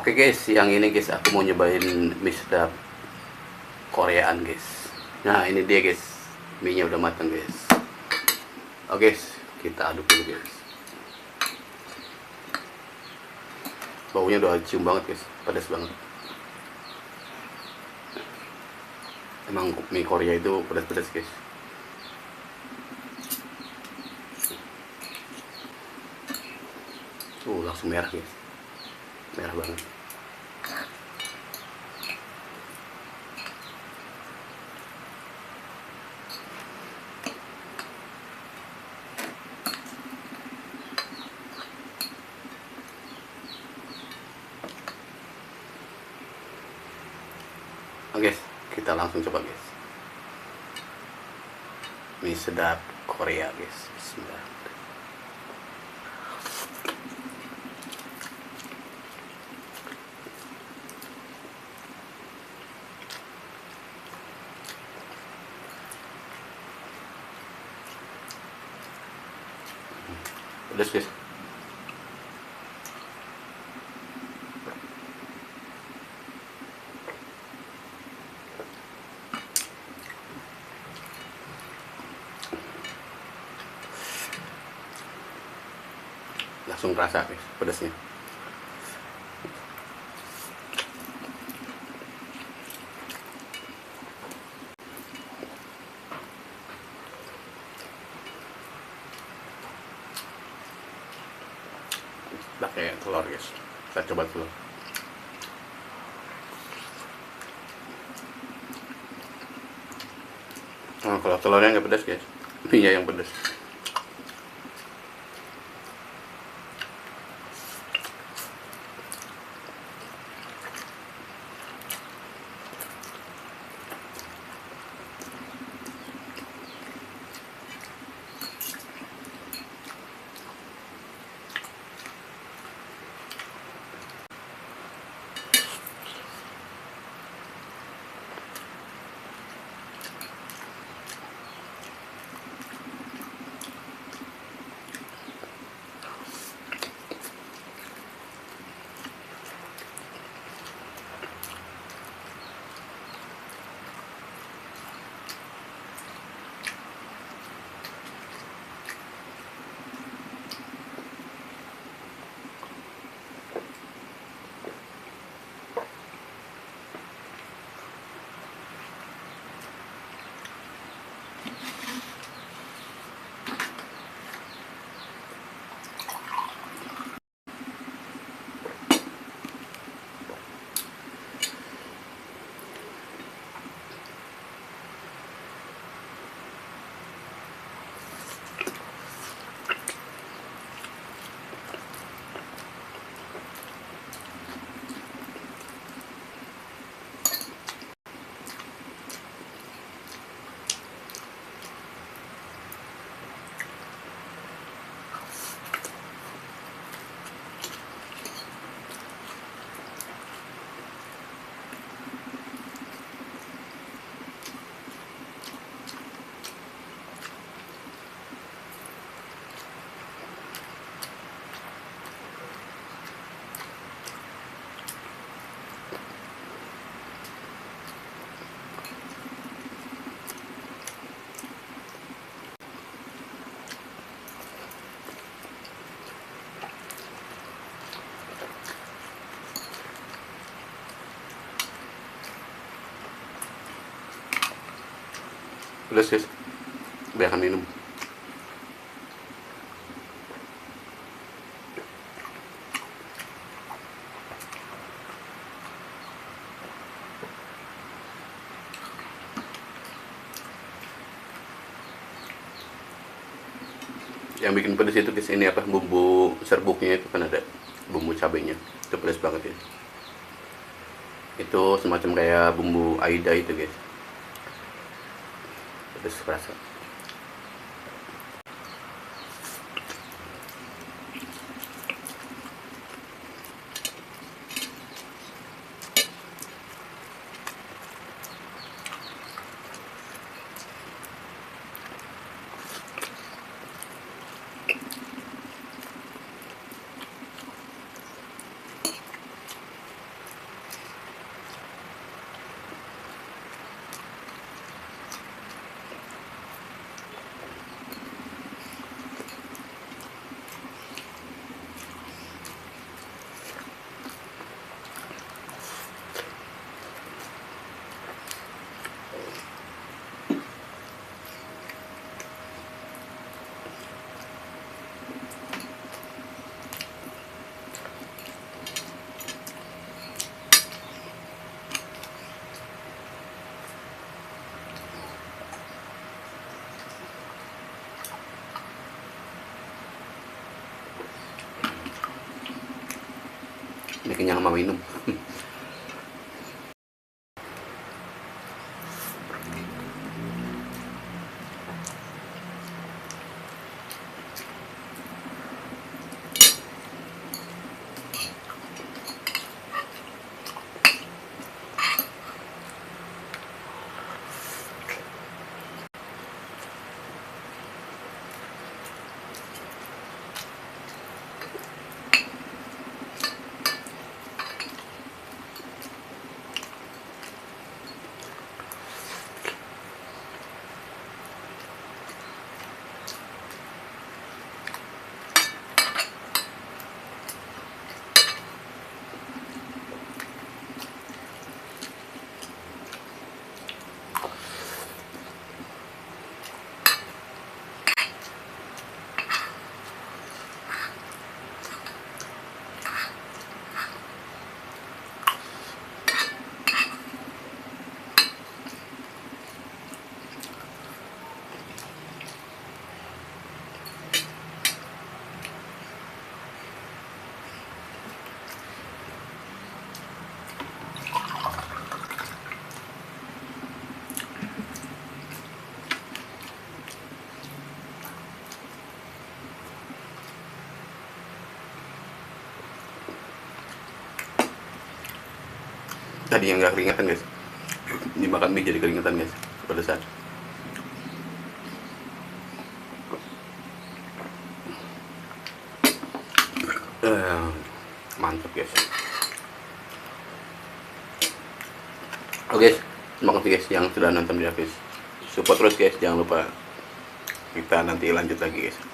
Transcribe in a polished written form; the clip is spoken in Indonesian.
Oke guys, yang ini guys aku mau nyobain mie sedap Koreaan guys. Nah ini dia guys, mie nya udah matang guys. Oke guys, kita aduk dulu guys. Baunya udah cium banget guys, pedas banget. Emang mie Korea itu pedas-pedas guys. Langsung merah guys, merah banget. Oke guys, kita langsung coba guys. Mie sedap Korea guys. Bismillah. Pedas guys. Langsung kerasa guys pedasnya. Pakai telur guys, kita coba telur. Nah, kalau telurnya nggak pedas guys, mie yang pedas. Pedas guys, biarkan minum. Yang bikin pedas itu guys, ini apa, bumbu serbuknya itu kan ada bumbu cabenya, itu pedas banget ya. Itu semacam kayak bumbu aida itu guys, pedas kerasa. Ini kenyang sama minum. Tadi yang nggak keringatan guys, dimakan mie jadi keringatan guys, pedesan. Mantap guys. Oke, terima kasih guys yang sudah nonton video guys. Support terus guys, jangan lupa kita nanti lanjut lagi guys.